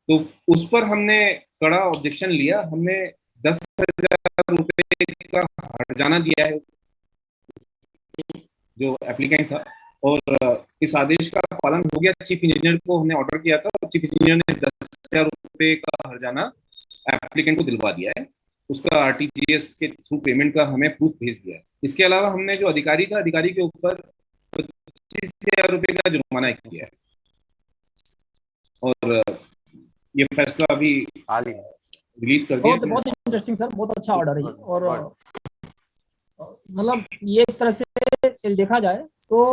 तो उस पर हमने कड़ा ऑब्जेक्शन लिया, हमने 10,000 रुपए का हर्जाना दिया है जो एप्लीकेंट था, और इस आदेश का पालन हो गया। चीफ इंजीनियर को हमने ऑर्डर किया था और चीफ इंजीनियर ने 10,000 रुपए का हर्जाना एप्लीकेंट को दिलवा दिया है। उसका आरटीजीएस के थ्रू पेमेंट का हमें प्रूफ भेज दिया है। इसके अलावा हमने जो अधिकारी था, अधिकारी के ऊपर 25,000 रुपए का जुर्माना किया है, और ये फैसला अभी रिलीज कर दिया। बहुत इंटरेस्टिंग सर, बहुत अच्छा ऑर्डर है। और मतलब ये एक तरह से देखा जाए तो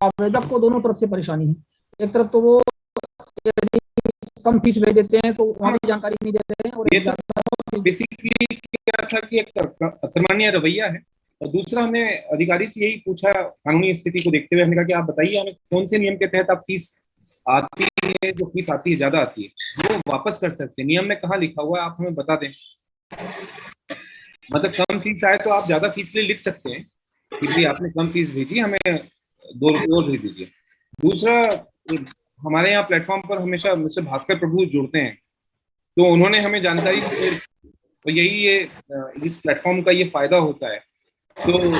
आवेदक को दोनों तरफ से परेशानी है। एक तरफ तो वो कम फीस भेज देते हैं तो वहाँ भी जानकारी नहीं देते हैं, और ये तो बेसिकली क्या था कि एक अतरमान्य रवैया है। और दूसरा, हमने अधिकारी से यही पूछा कानूनी स्थिति को देखते हुए, हमने कहा कि आप बताइए हमें कौन से नियम के तहत आप फीस आती है, जो फीस आती है ज्यादा आती है वो वापस कर सकते हैं, नियम में कहाँ लिखा हुआ है आप हमें बता दें। मतलब कम फीस आए तो आप ज्यादा फीस के लिए लिख सकते हैं कि आपने कम फीस भेजी, हमें 2 रुपये और भेज दीजिए। दूसरा, हमारे यहाँ प्लेटफॉर्म पर हमेशा मिस्टर भास्कर प्रभु जुड़ते हैं, तो उन्होंने हमें जानकारी तो यही ये इस प्लेटफॉर्म का ये फायदा होता है। तो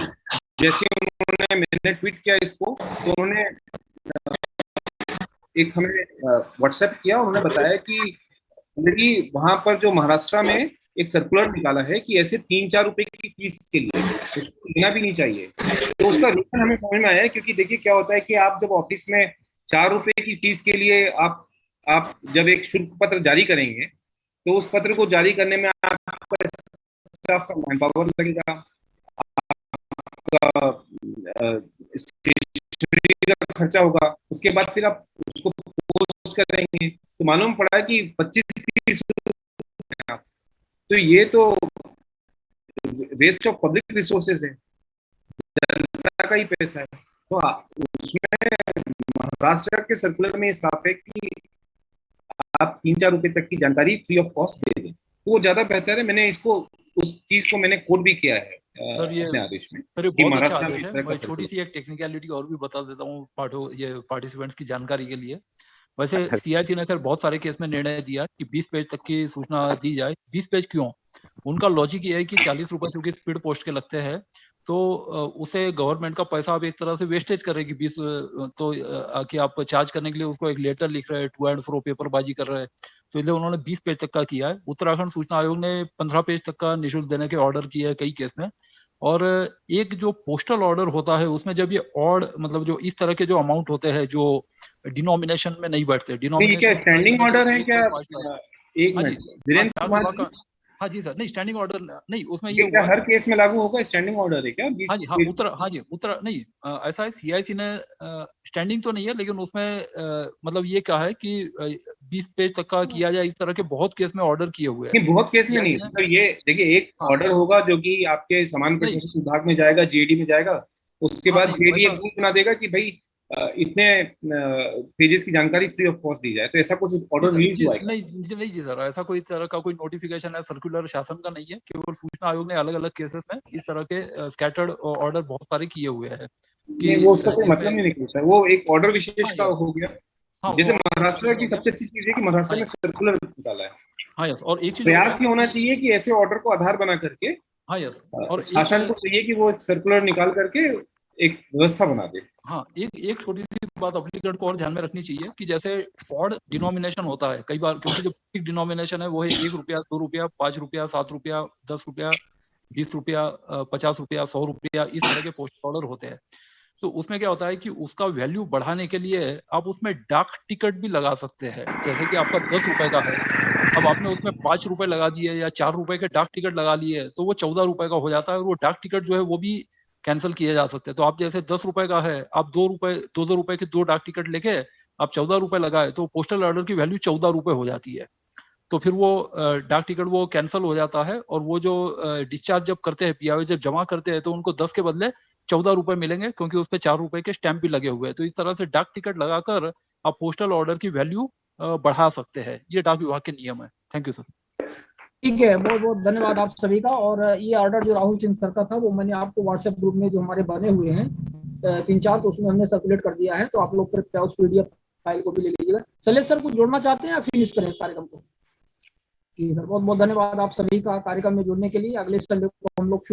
जैसे मैंने ट्वीट किया इसको, तो उन्होंने एक हमें व्हाट्सएप किया, उन्होंने बताया कि ऑलरेडी वहां पर जो महाराष्ट्र में एक सर्कुलर निकाला है कि ऐसे 3-4 रुपए की फीस के लिए उसको लेना भी नहीं चाहिए। तो उसका रीजन हमें समझ में आया है, क्योंकि देखिए क्या होता है कि आप जब ऑफिस में 4 रुपए की फीस के लिए आप जब एक शुल्क पत्र जारी करेंगे, तो उस पत्र को जारी करने में आपका स्टाफ का मैन पावर लगेगा, आपका स्टेशनरी का खर्चा होगा, उसके बाद फिर आप उसको पोस्ट करेंगे तो मालूम पड़ा कि 25-30 रुपए, तो ये तो वेस्ट ऑफ पब्लिक रिसोर्सेज है, जनता का ही पैसा है। तो उसमें महाराष्ट्र के सर्कुलर में साफ है कि आप 3-4 रुपए तक की जानकारी फ्री ऑफ कॉस्ट दे दें, तो वो ज्यादा बेहतर है। मैंने इसको उस चीज को मैंने कोड भी किया है सर, ये अपने आदेश में। सर, ये बहुत अच्छा आदेश है। मैं छोटी सी एक टेक्निकलिटी और भी बता देता हूँ पार्टिसिपेंट्स की जानकारी के लिए। वैसे सीआईसी ने सर बहुत सारे केस में निर्णय दिया कि 20 पेज तक की सूचना दी जाए। 20 पेज क्यों? उनका लॉजिक ये है कि 40 रुपए क्योंकि स्पीड पोस्ट के लगते हैं, तो उसे गवर्नमेंट का पैसा आप एक तरह से वेस्टेज करेगी। 20 तो कि आप चार्ज करने के लिए उसको एक लेटर लिख रहे हैं, टू एंड फ्रो पेपरबाजी कर रहे हैं, तो इसलिए उन्होंने 20 पेज तक का किया है। उत्तराखंड सूचना आयोग ने 15 पेज तक का निःशुल्क देने के ऑर्डर किए हैं कई केस में। और एक जो पोस्टल ऑर्डर होता है उसमें जब ये ऑड मतलब जो इस तरह के जो अमाउंट होते हैं जो डिनोमिनेशन में नहीं बैठते, डिनोमिनेशन स्टैंडिंग ऑर्डर है क्या? एक मिनट वीरेंद्र कुमार, हाँ जी सर, नहीं स्टैंडिंग ऑर्डर नहीं, उसमें ये क्या हर केस में लागू होगा? स्टैंडिंग ऑर्डर है क्या? हाँ जी, उत्तर नहीं, ऐसा है सीआईसी ने स्टैंडिंग तो नहीं है, लेकिन उसमें मतलब ये क्या है कि 20 पेज तक का किया जाए, इस तरह के बहुत केस में ऑर्डर किए हुए हैं। बहुत केस में नहीं, मतलब ये देखिए एक ऑर्डर होगा जो कि आपके सामान्य प्रशासन विभाग में जाएगा, जीएडी में जाएगा, उसके बाद जीएडी एक रूल बना देगा कि भाई इतने पेजेस की जानकारी फ्री ऑफ कॉस्ट दी जाए, तो ऐसा कुछ ऑर्डर रिलीज हुआ है? नहीं जी सर, ऐसा कोई तरह का कोई नोटिफिकेशन है सर्कुलर शासन का नहीं है। केवल सूचना आयोग ने अलग अलग केसेस में इस तरह के स्कैटर्ड ऑर्डर बहुत सारे किए हुए हैं कि वो उसका कोई मतलब नहीं निकलता है, वो एक ऑर्डर विशेष का हो गया। जैसे महाराष्ट्र की सबसे अच्छी चीज है कि महाराष्ट्र में सर्कुलर निकाला है। हाँ यस, और एक चीज प्रयास ये होना चाहिए कि ऐसे ऑर्डर को आधार बना करके, हाँ यस, और शासन को चाहिए कि वो एक सर्कुलर निकाल करके एक व्यवस्था बना दे। हाँ, एक छोटी सी बात एप्लीकेंट को और ध्यान में रखनी चाहिए कि जैसे ऑड डिनोमिनेशन होता है कई बार, क्योंकि जो फिक्स डिनोमिनेशन है वो है 1 रुपया, 2 रुपया, 5 रुपया, 7 रुपया, 10 रुपया, 20 रुपया, 50 रुपया, 100 रुपया, इस तरह के पोस्ट ऑर्डर होते हैं। तो उसमें क्या होता है कि उसका वैल्यू बढ़ाने के लिए आप उसमें डाक टिकट भी लगा सकते हैं। जैसे कि आपका 10 रुपए का है, अब आपने उसमें 5 रुपए लगा दिए या 4 रुपए के डाक टिकट लगा लिए, तो वो 14 रुपए का हो जाता है, और वो डाक टिकट जो है वो भी कैंसिल किए जा सकते हैं। तो आप जैसे 10 रुपए का है, आप 2 रुपए के 2 डाक टिकट लेके आप 14 रुपए लगाए, तो पोस्टल ऑर्डर की वैल्यू 14 रुपए हो जाती है। तो फिर वो डाक टिकट वो कैंसिल हो जाता है, और वो जो डिस्चार्ज जब करते हैं, पीआईओ जब जमा करते हैं, तो उनको 10 के बदले 14 रुपए मिलेंगे, क्योंकि उस पर 4 रुपए के स्टैंप भी लगे हुए हैं। तो इस तरह से डाक टिकट लगाकर आप पोस्टल ऑर्डर की वैल्यू बढ़ा सकते हैं। ये डाक विभाग के नियम है। Thank you sir. ठीक है, बहुत बहुत धन्यवाद आप सभी का। और ये ऑर्डर जो राहुल सिंह सर का था वो मैंने आपको व्हाट्सएप ग्रुप में जो हमारे बने हुए हैं 3-4, तो उसमें हमने सर्कुलेट कर दिया है, तो आप लोग फिर उस पीडीएफ फाइल को भी ले लीजिएगा। शैलेश सर कुछ जोड़ना चाहते हैं या फिनिश करें कार्यक्रम को? ठीक है सर, बहुत बहुत धन्यवाद आप सभी का कार्यक्रम में जुड़ने के लिए। अगले संडे को हम लोग फिर